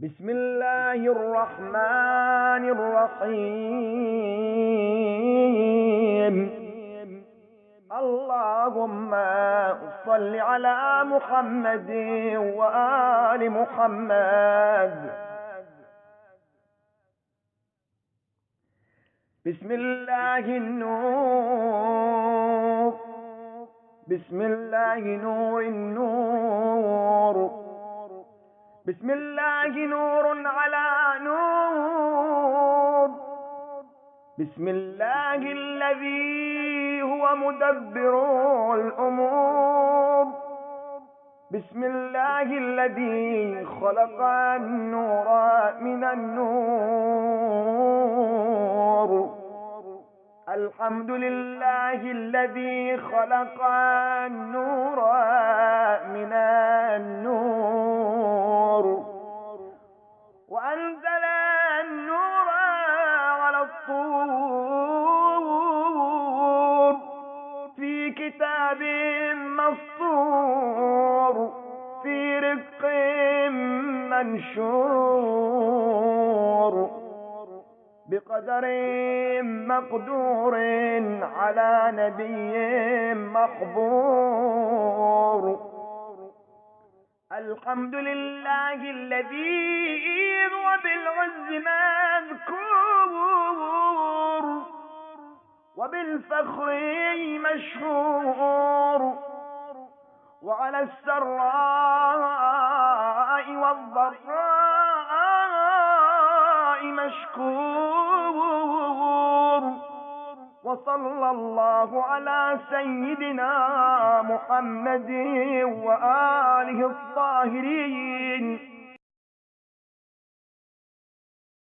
بسم الله الرحمن الرحيم. اللهم صل على محمد وآل محمد. بسم الله النور، بسم الله نور النور، بسم الله نور على نور، بسم الله الذي هو مدبر الأمور، بسم الله الذي خلق النور من النور. الحمد لله الذي خلق النور من النور وأنزل النور على الطور في كتاب مسطور في رق منشور بقدر مقدور على نبي محبور. الحمد لله الذي هو بالعز مذكور وبالفخر مشهور وعلى السراء والضراء مشكور. وصلى الله على سيدنا محمد وآله الطاهرين